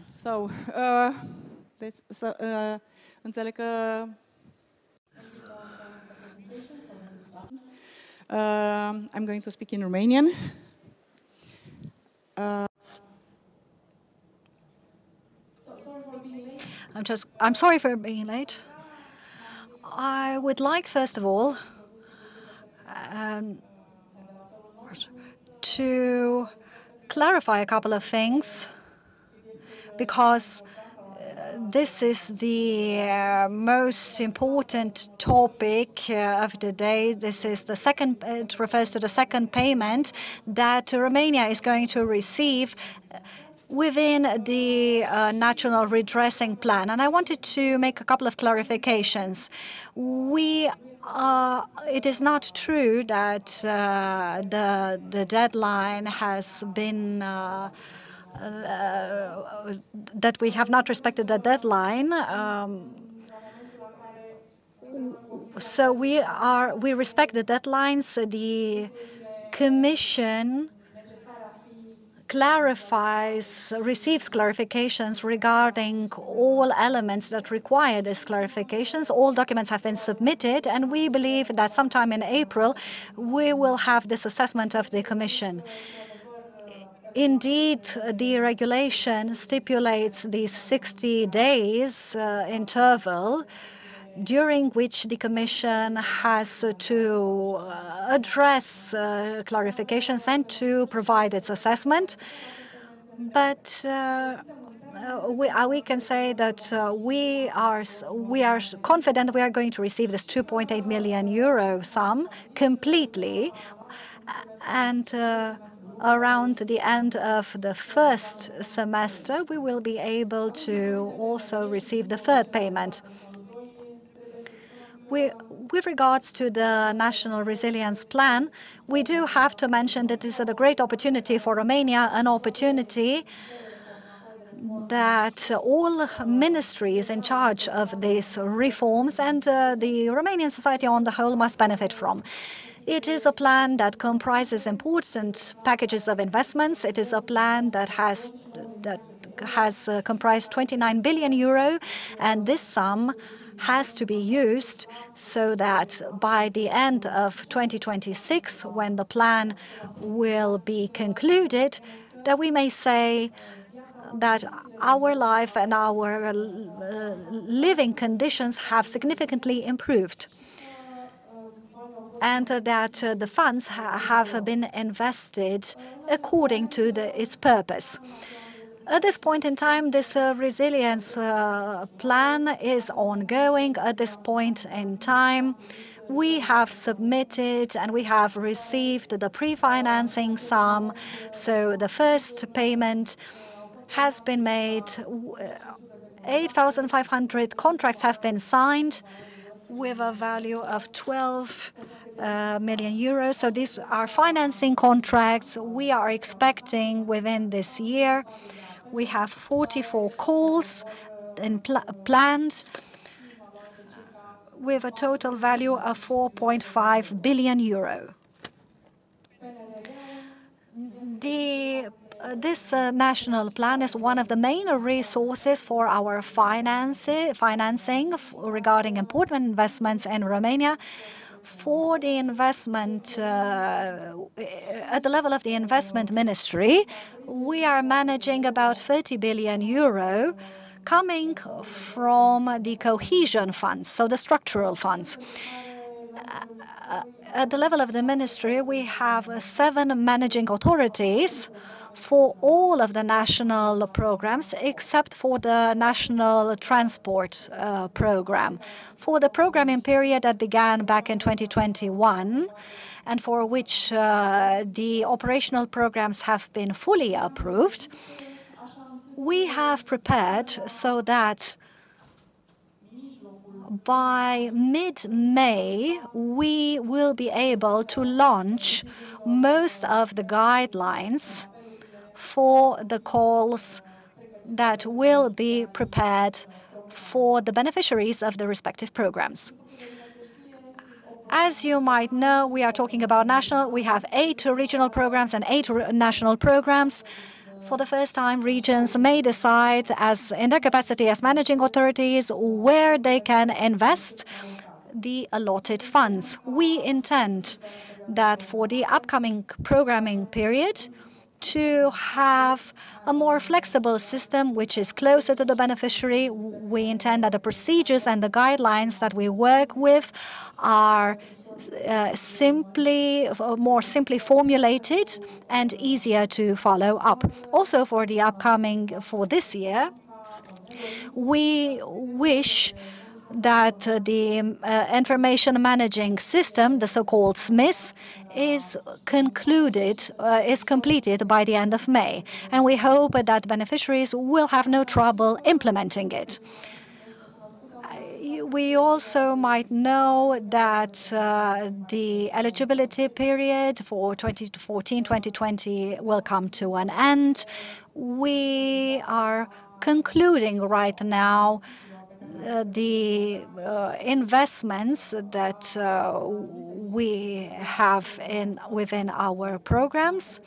So, înțeleg că I'm going to speak in Romanian. I'm sorry for being late. I would like, first of all, to clarify a couple of things, because this is the most important topic of the day. This is the second, it refers to the second payment that Romania is going to receive within the National Redressing Plan. And I wanted to make a couple of clarifications. It is not true that the deadline has been that we have not respected the deadline. So we respect the deadlines. The Commission receives clarifications regarding all elements that require these clarifications. All documents have been submitted, and we believe that sometime in April we will have this assessment of the Commission. Indeed, the regulation stipulates the 60 days interval during which the Commission has to address clarifications and to provide its assessment. But we can say that we are confident we are going to receive this 2.8 million euro sum completely, and around the end of the first semester, we will be able to also receive the third payment. With regards to the National Resilience Plan, we do have to mention that this is a great opportunity for Romania, an opportunity that all ministries in charge of these reforms and the Romanian society on the whole must benefit from. It is a plan that comprises important packages of investments. It is a plan that has comprised 29 billion euro, and this sum has to be used so that by the end of 2026, when the plan will be concluded, that we may say that our life and our living conditions have significantly improved, and that the funds have been invested according to its purpose. At this point in time, this resilience plan is ongoing. At this point in time, we have submitted and we have received the pre-financing sum. So the first payment has been made. 8,500 contracts have been signed with a value of 12 million euros. So these are financing contracts we are expecting within this year. We have 44 calls planned with a total value of 4.5 billion euro. This national plan is one of the main resources for our financing regarding important investments in Romania. For the investment, at the level of the investment ministry, we are managing about 30 billion euro coming from the cohesion funds, so the structural funds. At the level of the ministry, we have 7 managing authorities for all of the national programs, except for the national transport program. For the programming period that began back in 2021, and for which the operational programs have been fully approved, we have prepared so that by mid-May, we will be able to launch most of the guidelines for the calls that will be prepared for the beneficiaries of the respective programs. As you might know, we are talking about national. We have 8 regional programs and 8 national programs. For the first time, regions may decide in their capacity as managing authorities where they can invest the allotted funds. We intend that for the upcoming programming period to have a more flexible system which is closer to the beneficiary. We intend that the procedures and the guidelines that we work with are more simply formulated and easier to follow up. Also for this year, we wish that the information managing system, the so-called SMIS, is completed by the end of May. And we hope that beneficiaries will have no trouble implementing it. We also might know that the eligibility period for 2014-2020 will come to an end. We are concluding right now the investments that we have within our programs.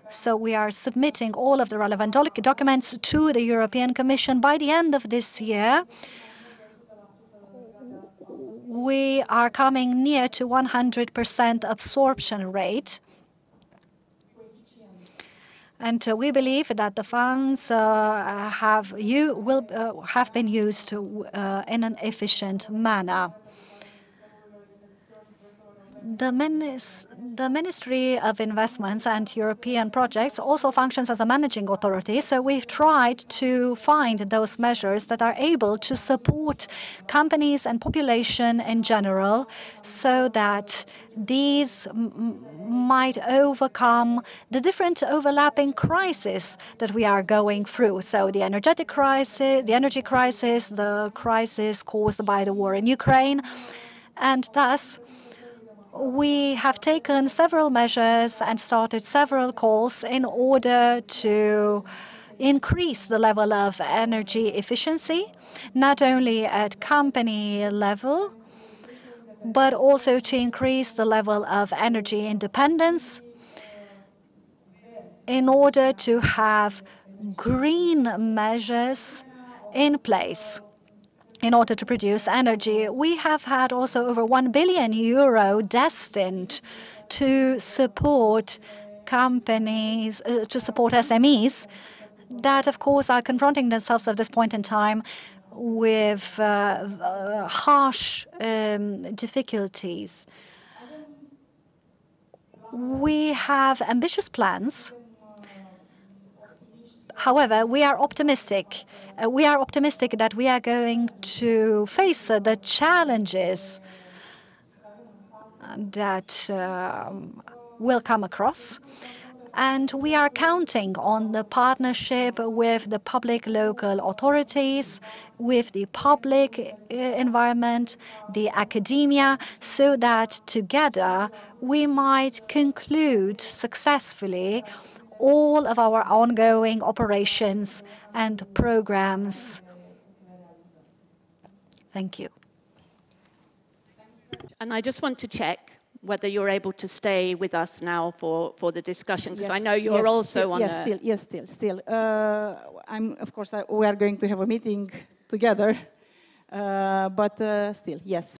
So we are submitting all of the relevant documents to the European Commission by the end of this year. We are coming near to 100% absorption rate. And we believe that the funds have been used in an efficient manner. The Ministry of Investments and European Projects also functions as a managing authority, so we've tried to find those measures that are able to support companies and population in general so that these might overcome the different overlapping crises that we are going through. So the energy crisis, the crisis caused by the war in Ukraine, and thus we have taken several measures and started several calls in order to increase the level of energy efficiency, not only at company level, but also to increase the level of energy independence in order to have green measures in place in order to produce energy. We have had also over €1 billion destined to support companies, to support SMEs that, of course, are confronting themselves at this point in time with harsh difficulties. We have ambitious plans. However, we are optimistic. We are optimistic that we are going to face the challenges that will come across. And we are counting on the partnership with the public local authorities, with the public environment, the academia, so that together we might conclude successfully all of our ongoing operations and programs. Thank you. And I just want to check whether you're able to stay with us now for the discussion, because I know you're also on still. Of course, we are going to have a meeting together, but still, yes.